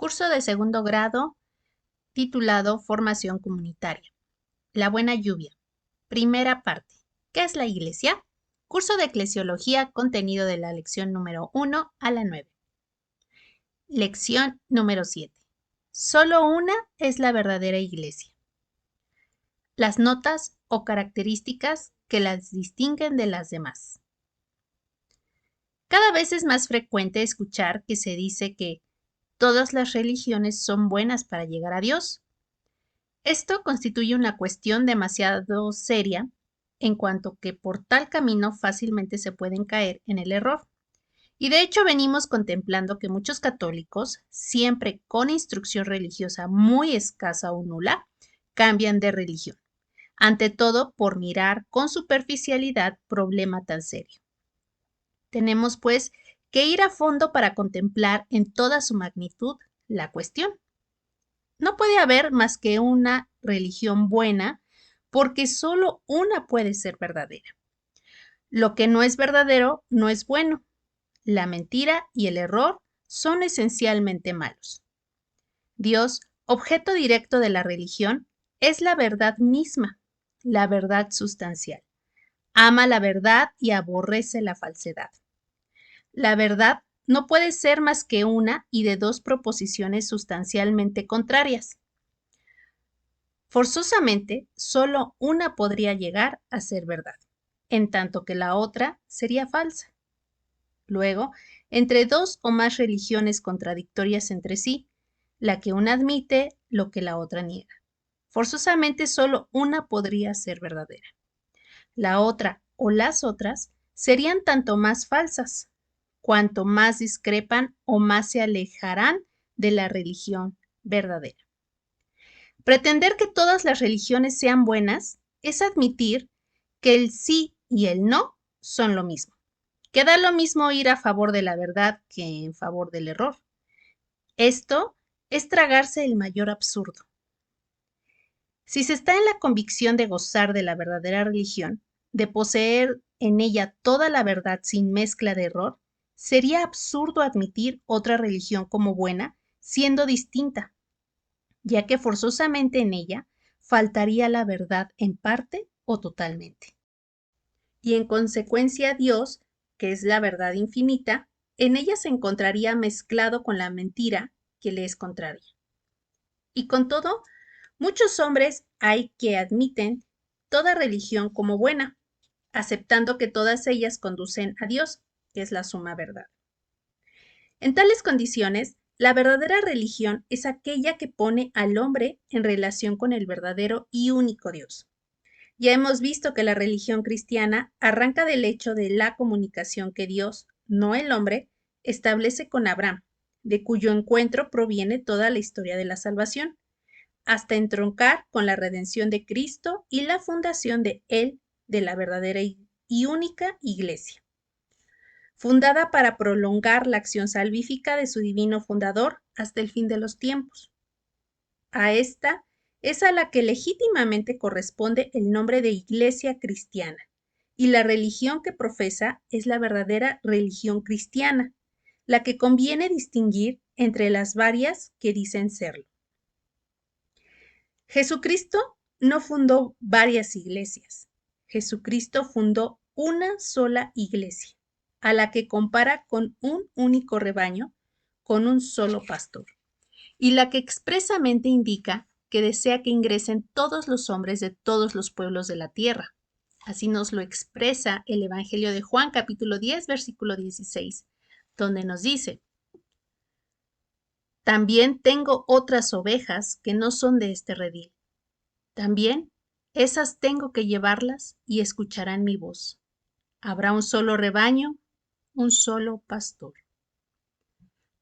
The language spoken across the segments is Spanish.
Curso de segundo grado titulado Formación Comunitaria. La buena lluvia. Primera parte. ¿Qué es la iglesia? Curso de eclesiología, contenido de la lección número 1 a la 9. Lección número 7. Solo una es la verdadera iglesia. Las notas o características que las distinguen de las demás. Cada vez es más frecuente escuchar que se dice que todas las religiones son buenas para llegar a Dios. Esto constituye una cuestión demasiado seria en cuanto que por tal camino fácilmente se pueden caer en el error. Y de hecho venimos contemplando que muchos católicos, siempre con instrucción religiosa muy escasa o nula, cambian de religión, ante todo por mirar con superficialidad problema tan serio. Tenemos pues que ir a fondo para contemplar en toda su magnitud la cuestión. No puede haber más que una religión buena porque solo una puede ser verdadera. Lo que no es verdadero no es bueno. La mentira y el error son esencialmente malos. Dios, objeto directo de la religión, es la verdad misma, la verdad sustancial. Ama la verdad y aborrece la falsedad. La verdad no puede ser más que una y de dos proposiciones sustancialmente contrarias. Forzosamente, solo una podría llegar a ser verdad, en tanto que la otra sería falsa. Luego, entre dos o más religiones contradictorias entre sí, la que una admite lo que la otra niega. Forzosamente solo una podría ser verdadera. La otra o las otras serían tanto más falsas, cuanto más discrepan o más se alejarán de la religión verdadera. Pretender que todas las religiones sean buenas es admitir que el sí y el no son lo mismo, que da lo mismo ir a favor de la verdad que en favor del error. Esto es tragarse el mayor absurdo. Si se está en la convicción de gozar de la verdadera religión, de poseer en ella toda la verdad sin mezcla de error, sería absurdo admitir otra religión como buena, siendo distinta, ya que forzosamente en ella faltaría la verdad en parte o totalmente. Y en consecuencia Dios, que es la verdad infinita, en ella se encontraría mezclado con la mentira que le es contraria. Y con todo, muchos hombres hay que admiten toda religión como buena, aceptando que todas ellas conducen a Dios, que es la suma verdad. En tales condiciones, la verdadera religión es aquella que pone al hombre en relación con el verdadero y único Dios. Ya hemos visto que la religión cristiana arranca del hecho de la comunicación que Dios, no el hombre, establece con Abraham, de cuyo encuentro proviene toda la historia de la salvación, hasta entroncar con la redención de Cristo y la fundación de Él, de la verdadera y única Iglesia, fundada para prolongar la acción salvífica de su divino fundador hasta el fin de los tiempos. A esta es a la que legítimamente corresponde el nombre de Iglesia cristiana, y la religión que profesa es la verdadera religión cristiana, la que conviene distinguir entre las varias que dicen serlo. Jesucristo no fundó varias iglesias. Jesucristo fundó una sola iglesia, a la que compara con un único rebaño, con un solo pastor, y la que expresamente indica que desea que ingresen todos los hombres de todos los pueblos de la tierra. Así nos lo expresa el Evangelio de Juan, capítulo 10, versículo 16, donde nos dice: también tengo otras ovejas que no son de este redil. También esas tengo que llevarlas y escucharán mi voz. Habrá un solo rebaño, un solo pastor.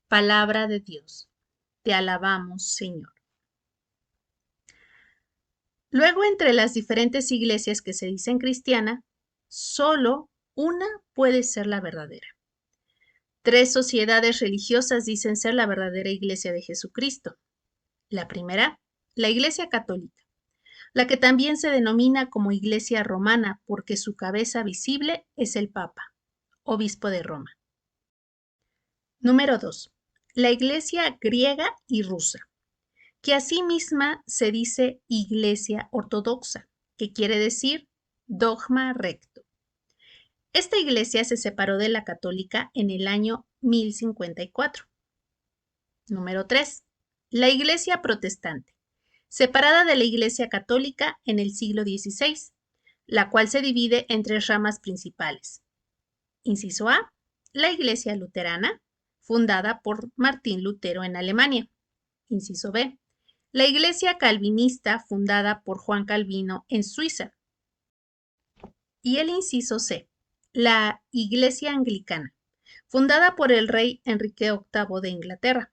Palabra de Dios. Te alabamos, Señor. Luego, entre las diferentes iglesias que se dicen cristiana, solo una puede ser la verdadera. Tres sociedades religiosas dicen ser la verdadera iglesia de Jesucristo. La primera, la Iglesia Católica, la que también se denomina como Iglesia Romana porque su cabeza visible es el Papa, obispo de Roma. Número 2. la Iglesia griega y rusa, que asimisma se dice Iglesia ortodoxa, que quiere decir dogma recto. Esta iglesia se separó de la católica en el año 1054. Número 3. La iglesia protestante, separada de la iglesia católica en el siglo XVI, la cual se divide en tres ramas principales. Inciso A, la iglesia luterana, fundada por Martín Lutero en Alemania. Inciso B, la iglesia calvinista, fundada por Juan Calvino en Suiza. Y el inciso C, la iglesia anglicana, fundada por el rey Enrique VIII de Inglaterra.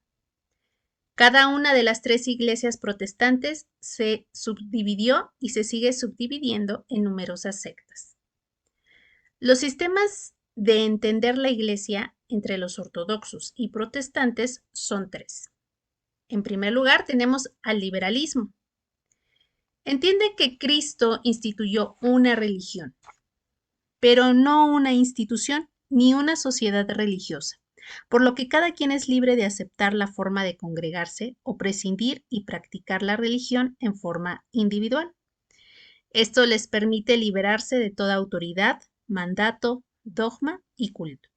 Cada una de las tres iglesias protestantes se subdividió y se sigue subdividiendo en numerosas sectas. Los sistemas de entender la iglesia entre los ortodoxos y protestantes son tres. En primer lugar, tenemos al liberalismo. Entiende que Cristo instituyó una religión, pero no una institución ni una sociedad religiosa, por lo que cada quien es libre de aceptar la forma de congregarse o prescindir y practicar la religión en forma individual. Esto les permite liberarse de toda autoridad, mandato, dogma y culto.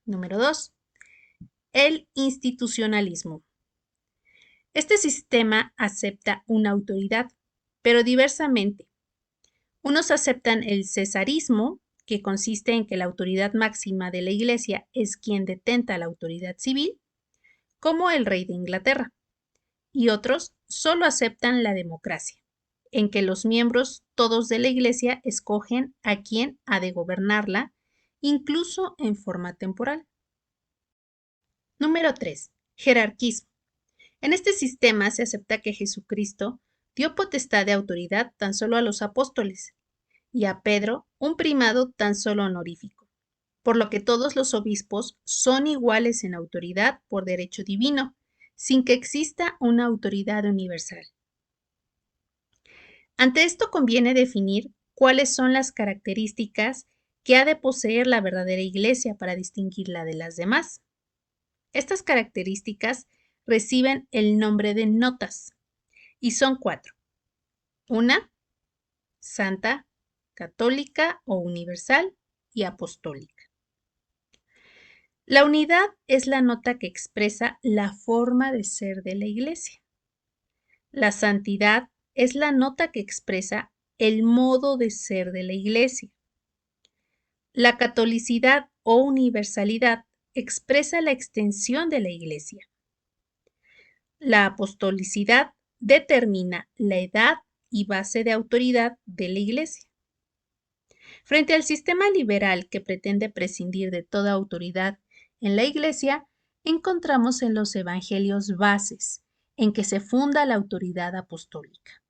Número 2. El institucionalismo. Este sistema acepta una autoridad, pero diversamente. Unos aceptan el cesarismo, que consiste en que la autoridad máxima de la Iglesia es quien detenta la autoridad civil, como el rey de Inglaterra, y otros solo aceptan la democracia, en que los miembros todos de la Iglesia escogen a quien ha de gobernarla, incluso en forma temporal. Número 3. Jerarquismo. En este sistema se acepta que Jesucristo dio potestad de autoridad tan solo a los apóstoles, y a Pedro un primado tan solo honorífico, por lo que todos los obispos son iguales en autoridad por derecho divino, sin que exista una autoridad universal. Ante esto conviene definir cuáles son las características que ha de poseer la verdadera iglesia para distinguirla de las demás. Estas características reciben el nombre de notas y son 4. Una, santa, católica o universal y apostólica. La unidad es la nota que expresa la forma de ser de la iglesia. La santidad es la nota que expresa el modo de ser de la iglesia. La catolicidad o universalidad expresa la extensión de la iglesia. La apostolicidad determina la edad y base de autoridad de la iglesia. Frente al sistema liberal que pretende prescindir de toda autoridad en la iglesia, encontramos en los evangelios bases en que se funda la autoridad apostólica,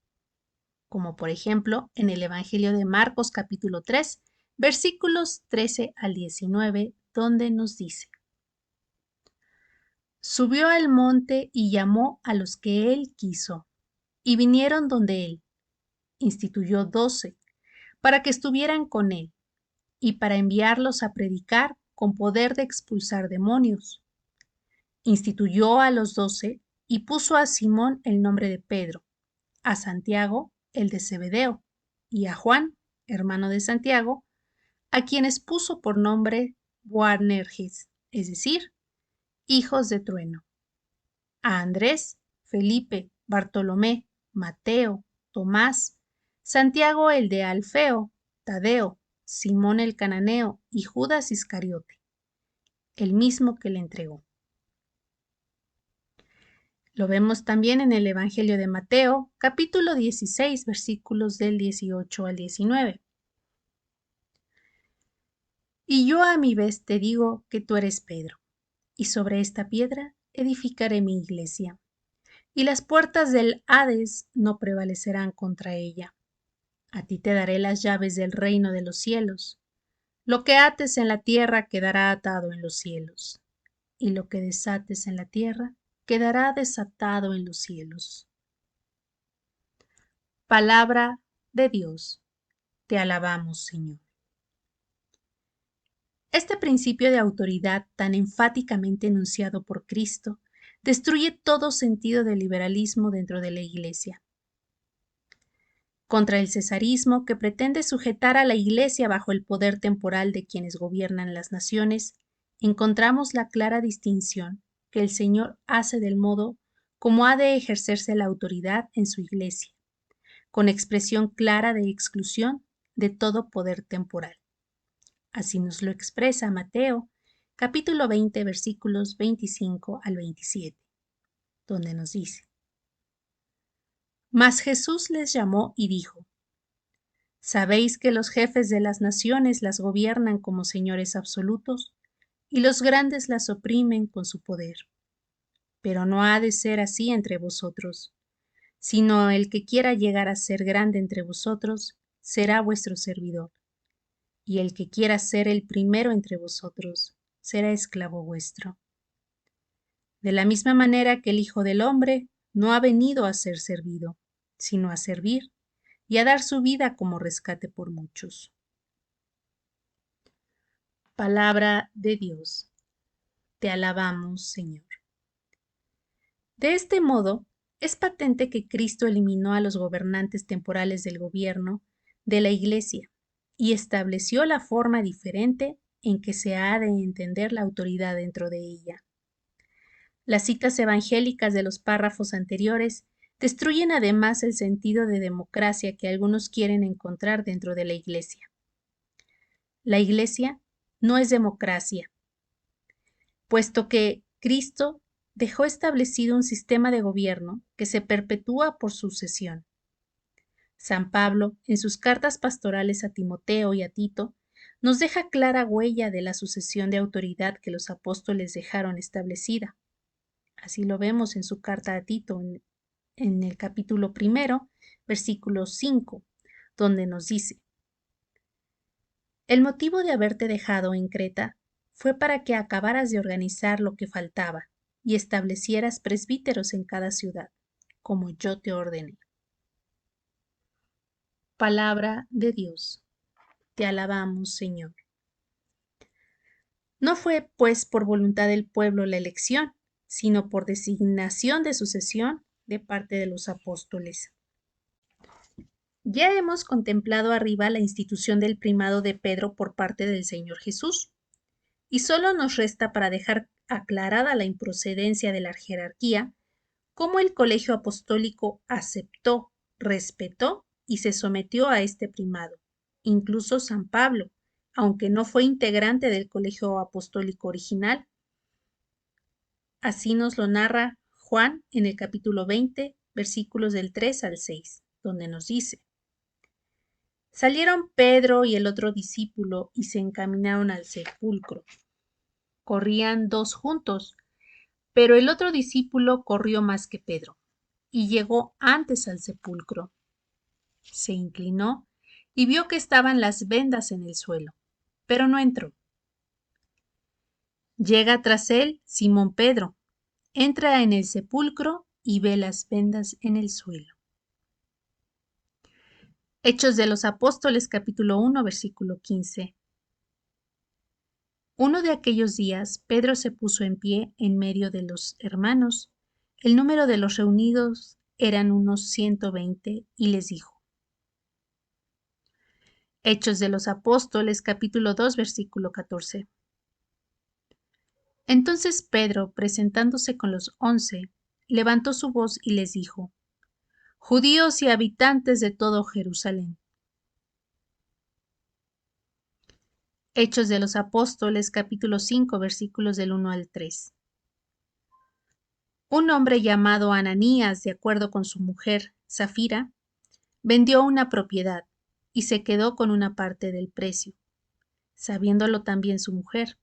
como por ejemplo en el Evangelio de Marcos capítulo 3, versículos 13 al 19, donde nos dice: Subió al monte y llamó a los que él quiso, y vinieron donde él. Instituyó 12, para que estuvieran con él, y para enviarlos a predicar con poder de expulsar demonios. Instituyó a los 12 y puso a Simón el nombre de Pedro, a Santiago el de Zebedeo, y a Juan, hermano de Santiago, a quienes puso por nombre Boanerges, es decir, hijos de trueno, a Andrés, Felipe, Bartolomé, Mateo, Tomás, Santiago el de Alfeo, Tadeo, Simón el cananeo y Judas Iscariote, el mismo que le entregó. Lo vemos también en el Evangelio de Mateo, capítulo 16, versículos del 18 al 19. Y yo a mi vez te digo que tú eres Pedro, y sobre esta piedra edificaré mi iglesia, y las puertas del Hades no prevalecerán contra ella. A ti te daré las llaves del reino de los cielos. Lo que ates en la tierra quedará atado en los cielos, y lo que desates en la tierra quedará desatado en los cielos. Palabra de Dios. Te alabamos, Señor. Este principio de autoridad tan enfáticamente enunciado por Cristo destruye todo sentido de liberalismo dentro de la Iglesia. Contra el cesarismo, que pretende sujetar a la Iglesia bajo el poder temporal de quienes gobiernan las naciones, encontramos la clara distinción que el Señor hace del modo como ha de ejercerse la autoridad en su Iglesia, con expresión clara de exclusión de todo poder temporal. Así nos lo expresa Mateo, capítulo 20, versículos 25 al 27, donde nos dice: Mas Jesús les llamó y dijo: Sabéis que los jefes de las naciones las gobiernan como señores absolutos, y los grandes las oprimen con su poder. Pero no ha de ser así entre vosotros, sino el que quiera llegar a ser grande entre vosotros, será vuestro servidor, y el que quiera ser el primero entre vosotros, será esclavo vuestro. De la misma manera que el Hijo del Hombre no ha venido a ser servido, sino a servir y a dar su vida como rescate por muchos. Palabra de Dios. Te alabamos, Señor. De este modo, es patente que Cristo eliminó a los gobernantes temporales del gobierno de la Iglesia y estableció la forma diferente en que se ha de entender la autoridad dentro de ella. Las citas evangélicas de los párrafos anteriores destruyen además el sentido de democracia que algunos quieren encontrar dentro de la Iglesia. La Iglesia no es democracia, puesto que Cristo dejó establecido un sistema de gobierno que se perpetúa por sucesión. San Pablo, en sus cartas pastorales a Timoteo y a Tito, nos deja clara huella de la sucesión de autoridad que los apóstoles dejaron establecida. Así lo vemos en su carta a Tito, en el capítulo 1, versículo 5, donde nos dice: El motivo de haberte dejado en Creta fue para que acabaras de organizar lo que faltaba y establecieras presbíteros en cada ciudad, como yo te ordené. Palabra de Dios. Te alabamos, Señor. No fue, pues, por voluntad del pueblo la elección, sino por designación de sucesión de parte de los apóstoles. Ya hemos contemplado arriba la institución del primado de Pedro por parte del Señor Jesús, y solo nos resta, para dejar aclarada la improcedencia de la jerarquía, cómo el colegio apostólico aceptó, respetó y se sometió a este primado. Incluso San Pablo, aunque no fue integrante del colegio apostólico original. Así nos lo narra Juan en el capítulo 20, versículos del 3 al 6, donde nos dice: Salieron Pedro y el otro discípulo y se encaminaron al sepulcro. Corrían dos juntos, pero el otro discípulo corrió más que Pedro y llegó antes al sepulcro. Se inclinó y vio que estaban las vendas en el suelo, pero no entró. Llega tras él Simón Pedro, entra en el sepulcro y ve las vendas en el suelo. Hechos de los Apóstoles, capítulo 1, versículo 15. Uno de aquellos días, Pedro se puso en pie en medio de los hermanos. El número de los reunidos eran unos 120, y les dijo. Hechos de los Apóstoles, capítulo 2, versículo 14. Entonces Pedro, presentándose con los 11, levantó su voz y les dijo: Judíos y habitantes de todo Jerusalén. Hechos de los Apóstoles, capítulo 5, versículos del 1 al 3. Un hombre llamado Ananías, de acuerdo con su mujer, Safira, vendió una propiedad y se quedó con una parte del precio, sabiéndolo también su mujer.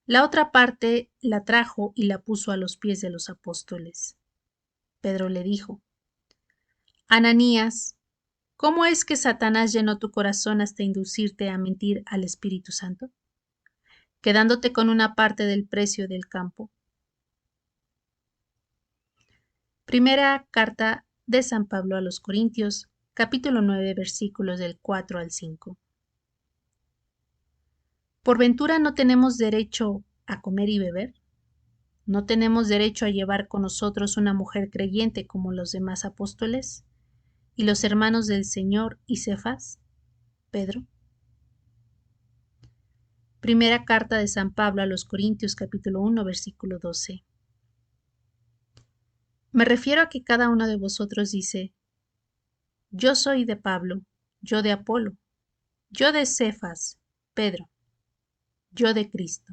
La otra parte la trajo y la puso a los pies de los apóstoles. Pedro le dijo: Ananías, ¿cómo es que Satanás llenó tu corazón hasta inducirte a mentir al Espíritu Santo, quedándote con una parte del precio del campo? Primera carta de San Pablo a los Corintios, capítulo 9, versículos del 4 al 5. ¿Por ventura no tenemos derecho a comer y beber? ¿No tenemos derecho a llevar con nosotros una mujer creyente como los demás apóstoles? ¿Y los hermanos del Señor y Cefas? Pedro. Primera carta de San Pablo a los Corintios, capítulo 1, versículo 12. Me refiero a que cada uno de vosotros dice: yo soy de Pablo, yo de Apolo, yo de Cefas, Pedro, yo de Cristo.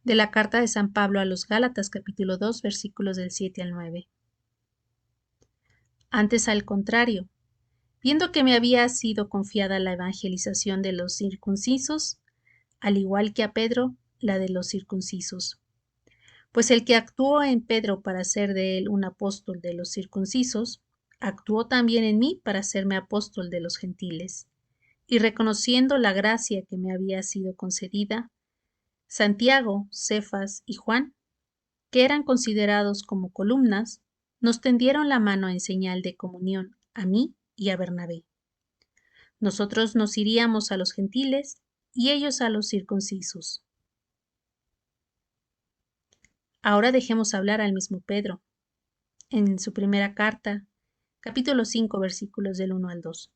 De la carta de San Pablo a los Gálatas, capítulo 2, versículos del 7 al 9. Antes, al contrario, viendo que me había sido confiada la evangelización de los circuncisos, al igual que a Pedro, la de los circuncisos. Pues el que actuó en Pedro para hacer de él un apóstol de los circuncisos, actuó también en mí para hacerme apóstol de los gentiles. Y reconociendo la gracia que me había sido concedida, Santiago, Cefas y Juan, que eran considerados como columnas, nos tendieron la mano en señal de comunión a mí y a Bernabé. Nosotros nos iríamos a los gentiles y ellos a los circuncisos. Ahora dejemos hablar al mismo Pedro, en su primera carta, capítulo 5, versículos del 1 al 2.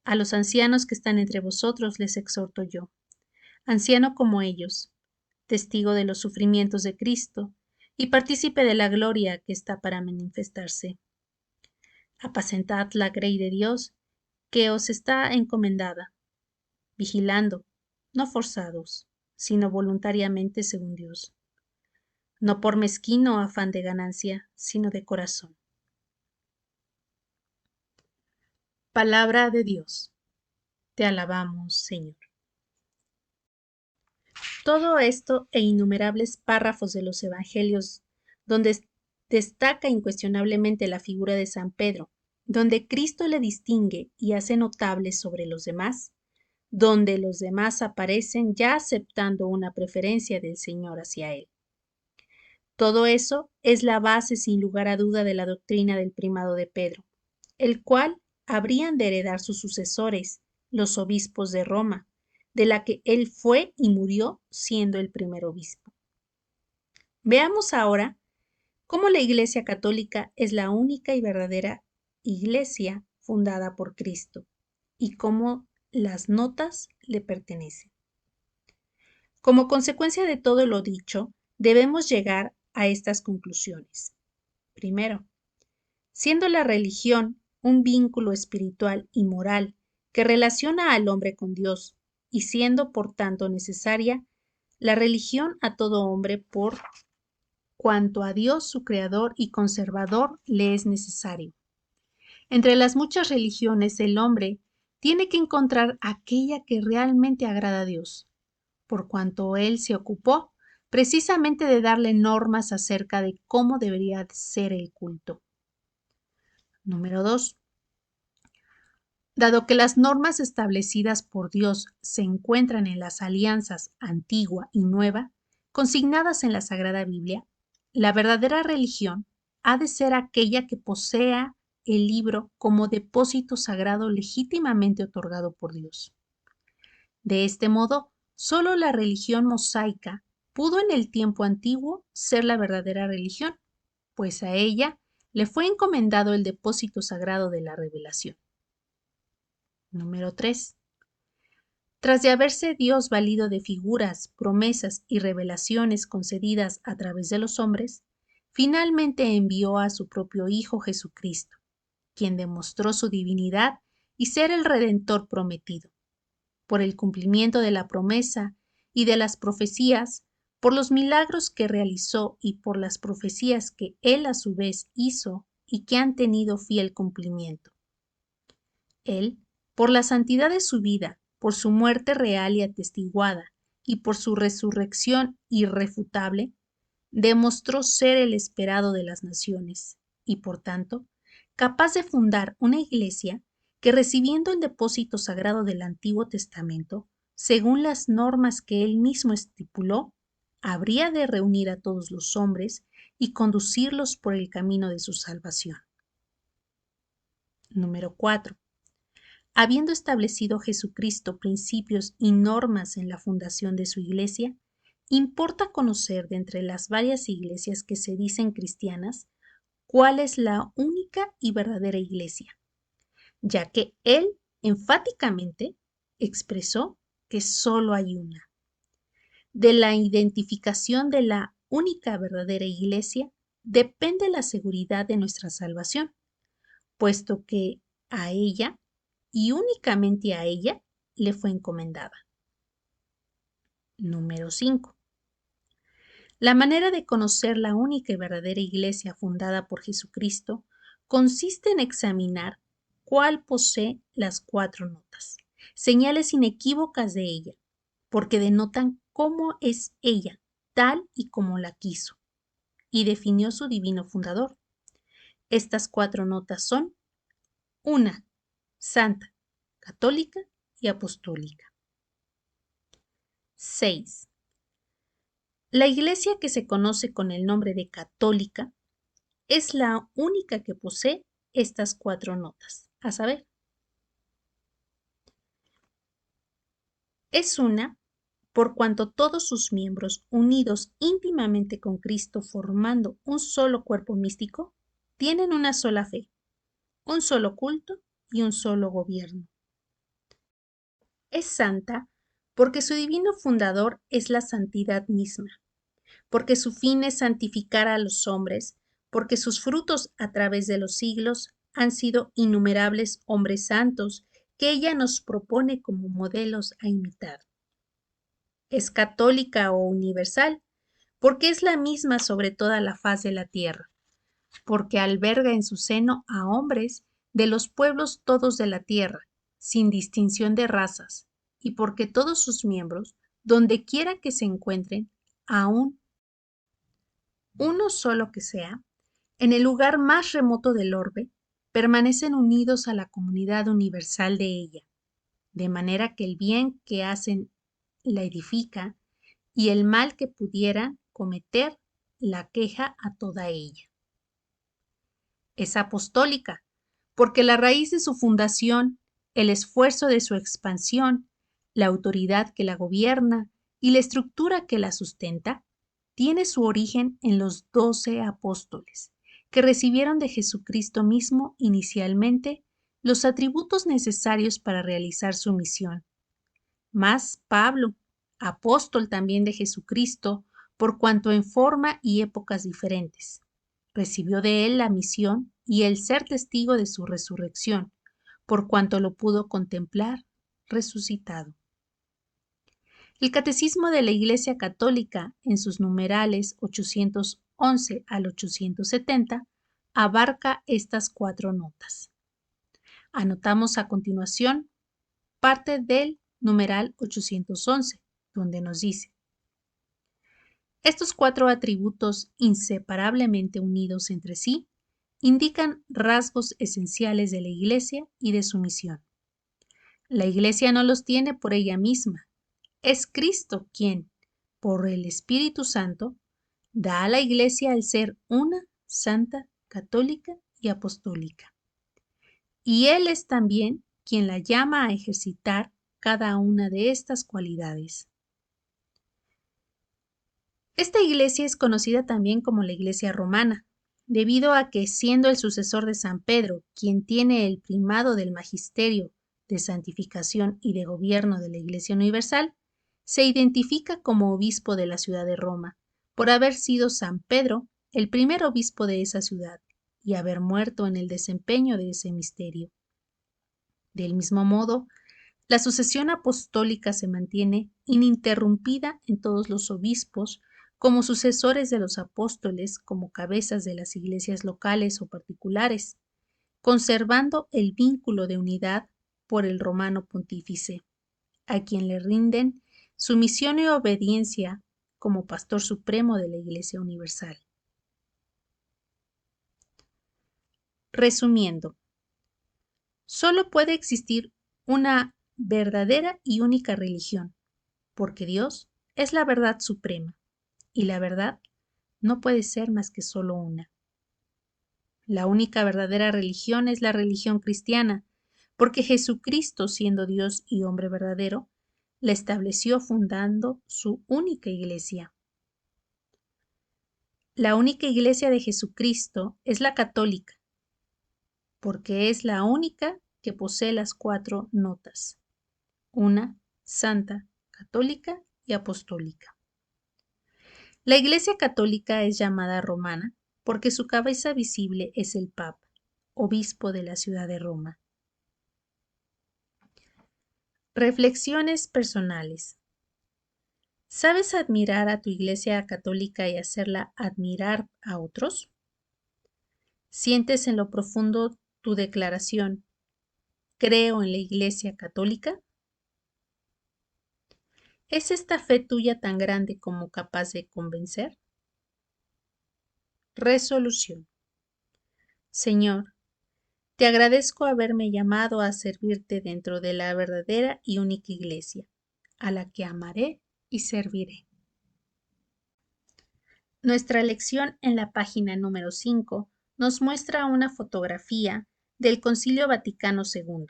A los ancianos que están entre vosotros les exhorto yo, anciano como ellos, testigo de los sufrimientos de Cristo y partícipe de la gloria que está para manifestarse. Apacentad la grey de Dios que os está encomendada, vigilando, no forzados, sino voluntariamente según Dios, no por mezquino afán de ganancia, sino de corazón. Palabra de Dios. Te alabamos, Señor. Todo esto e innumerables párrafos de los evangelios donde destaca incuestionablemente la figura de San Pedro, donde Cristo le distingue y hace notable sobre los demás, donde los demás aparecen ya aceptando una preferencia del Señor hacia él. Todo eso es la base sin lugar a duda de la doctrina del primado de Pedro, el cual habrían de heredar sus sucesores, los obispos de Roma, de la que él fue y murió siendo el primer obispo. Veamos ahora cómo la Iglesia Católica es la única y verdadera Iglesia fundada por Cristo y cómo las notas le pertenecen. Como consecuencia de todo lo dicho, debemos llegar a estas conclusiones. Primero, siendo la religión un vínculo espiritual y moral que relaciona al hombre con Dios, y siendo por tanto necesaria la religión a todo hombre por cuanto a Dios su creador y conservador le es necesario. Entre las muchas religiones el hombre tiene que encontrar aquella que realmente agrada a Dios, por cuanto él se ocupó precisamente de darle normas acerca de cómo debería ser el culto. Número 2. Dado que las normas establecidas por Dios se encuentran en las alianzas antigua y nueva, consignadas en la Sagrada Biblia, la verdadera religión ha de ser aquella que posea el libro como depósito sagrado legítimamente otorgado por Dios. De este modo, solo la religión mosaica pudo en el tiempo antiguo ser la verdadera religión, pues a ella le fue encomendado el depósito sagrado de la revelación. Número 3. Tras de haberse Dios valido de figuras, promesas y revelaciones concedidas a través de los hombres, finalmente envió a su propio Hijo Jesucristo, quien demostró su divinidad y ser el Redentor prometido, por el cumplimiento de la promesa y de las profecías, por los milagros que realizó y por las profecías que él a su vez hizo y que han tenido fiel cumplimiento. Él, por la santidad de su vida, por su muerte real y atestiguada, y por su resurrección irrefutable, demostró ser el esperado de las naciones, y por tanto, capaz de fundar una iglesia que, recibiendo el depósito sagrado del Antiguo Testamento, según las normas que él mismo estipuló, habría de reunir a todos los hombres y conducirlos por el camino de su salvación. Número 4. Habiendo establecido Jesucristo principios y normas en la fundación de su iglesia, importa conocer de entre las varias iglesias que se dicen cristianas cuál es la única y verdadera iglesia, ya que él enfáticamente expresó que solo hay una. De la identificación de la única verdadera iglesia depende la seguridad de nuestra salvación, puesto que a ella y únicamente a ella le fue encomendada. Número 5. La manera de conocer la única y verdadera iglesia fundada por Jesucristo consiste en examinar cuál posee las 4 notas, señales inequívocas de ella, porque denotan cómo es ella, tal y como la quiso, y definió su divino fundador. Estas 4 notas son: 1. Santa, católica y apostólica. 6. La iglesia que se conoce con el nombre de católica es la única que posee estas 4 notas, a saber, es una por cuanto todos sus miembros, unidos íntimamente con Cristo formando un solo cuerpo místico, tienen una sola fe, un solo culto y un solo gobierno. Es santa porque su divino fundador es la santidad misma, porque su fin es santificar a los hombres, porque sus frutos a través de los siglos han sido innumerables hombres santos que ella nos propone como modelos a imitar. Es católica o universal, porque es la misma sobre toda la faz de la tierra, porque alberga en su seno a hombres de los pueblos todos de la tierra, sin distinción de razas, y porque todos sus miembros, donde quiera que se encuentren, aún uno solo que sea, en el lugar más remoto del orbe, permanecen unidos a la comunidad universal de ella, de manera que el bien que hacen la edifica y el mal que pudiera cometer la queja a toda ella. Es apostólica, porque la raíz de su fundación, el esfuerzo de su expansión, la autoridad que la gobierna y la estructura que la sustenta, tiene su origen en los 12 apóstoles, que recibieron de Jesucristo mismo inicialmente los atributos necesarios para realizar su misión. Más Pablo, apóstol también de Jesucristo, por cuanto en forma y épocas diferentes, recibió de él la misión y el ser testigo de su resurrección, por cuanto lo pudo contemplar resucitado. El Catecismo de la Iglesia Católica, en sus numerales 811 al 870, abarca estas 4 notas. Anotamos a continuación parte del numeral 811, donde nos dice: estos 4 atributos inseparablemente unidos entre sí indican rasgos esenciales de la Iglesia y de su misión. La Iglesia no los tiene por ella misma. Es Cristo quien, por el Espíritu Santo, da a la Iglesia el ser una, santa, católica y apostólica. Y Él es también quien la llama a ejercitar cada una de estas cualidades. Esta iglesia es conocida también como la Iglesia Romana, debido a que, siendo el sucesor de San Pedro quien tiene el primado del magisterio, de santificación y de gobierno de la Iglesia Universal, se identifica como obispo de la ciudad de Roma, por haber sido San Pedro el primer obispo de esa ciudad y haber muerto en el desempeño de ese misterio. Del mismo modo, la sucesión apostólica se mantiene ininterrumpida en todos los obispos como sucesores de los apóstoles, como cabezas de las iglesias locales o particulares, conservando el vínculo de unidad por el romano pontífice, a quien le rinden sumisión y obediencia como pastor supremo de la Iglesia Universal. Resumiendo, solo puede existir una verdadera y única religión, porque Dios es la verdad suprema, y la verdad no puede ser más que solo una. La única verdadera religión es la religión cristiana, porque Jesucristo, siendo Dios y hombre verdadero, la estableció fundando su única iglesia. La única iglesia de Jesucristo es la católica, porque es la única que posee las 4 notas: una, santa, católica y apostólica. La Iglesia Católica es llamada romana porque su cabeza visible es el Papa, obispo de la ciudad de Roma. Reflexiones personales. ¿Sabes admirar a tu Iglesia Católica y hacerla admirar a otros? ¿Sientes en lo profundo tu declaración: creo en la Iglesia Católica? ¿Es esta fe tuya tan grande como capaz de convencer? Resolución. Señor, te agradezco haberme llamado a servirte dentro de la verdadera y única Iglesia, a la que amaré y serviré. Nuestra lección en la página número 5 nos muestra una fotografía del Concilio Vaticano II,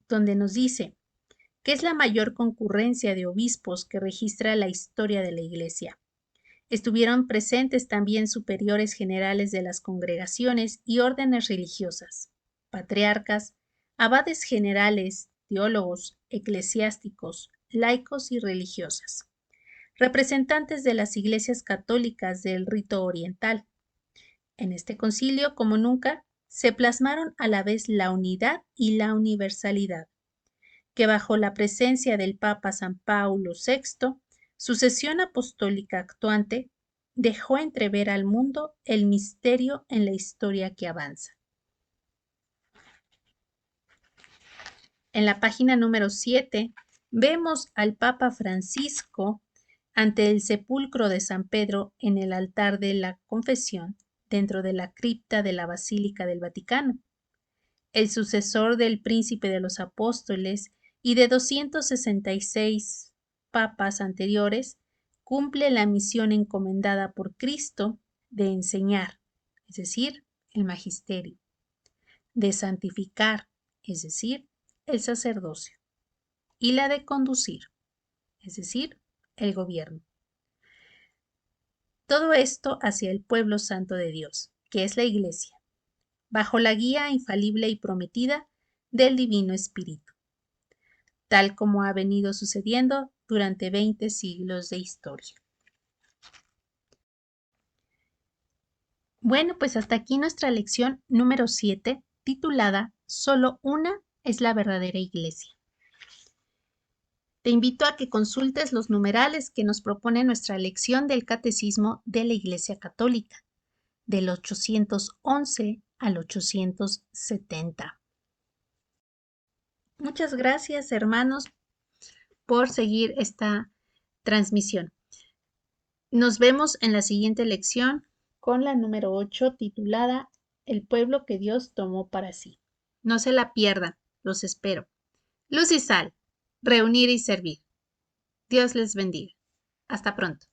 donde nos dice que es la mayor concurrencia de obispos que registra la historia de la Iglesia. Estuvieron presentes también superiores generales de las congregaciones y órdenes religiosas, patriarcas, abades generales, teólogos, eclesiásticos, laicos y religiosas, representantes de las iglesias católicas del rito oriental. En este concilio, como nunca, se plasmaron a la vez la unidad y la universalidad, que bajo la presencia del Papa San Paulo VI, sucesión apostólica actuante, dejó entrever al mundo el misterio en la historia que avanza. En la página número 7 vemos al Papa Francisco ante el sepulcro de San Pedro en el altar de la confesión dentro de la cripta de la Basílica del Vaticano. El sucesor del Príncipe de los Apóstoles y de 266 papas anteriores, cumple la misión encomendada por Cristo de enseñar, es decir, el magisterio, de santificar, es decir, el sacerdocio, y la de conducir, es decir, el gobierno. Todo esto hacia el pueblo santo de Dios, que es la Iglesia, bajo la guía infalible y prometida del Divino Espíritu, tal como ha venido sucediendo durante 20 siglos de historia. Bueno, pues hasta aquí nuestra lección número 7, titulada Solo una es la verdadera Iglesia. Te invito a que consultes los numerales que nos propone nuestra lección del Catecismo de la Iglesia Católica, del 811 al 870. Muchas gracias, hermanos, por seguir esta transmisión. Nos vemos en la siguiente lección con la número 8, titulada El pueblo que Dios tomó para sí. No se la pierdan, los espero. Luz y sal, reunir y servir. Dios les bendiga. Hasta pronto.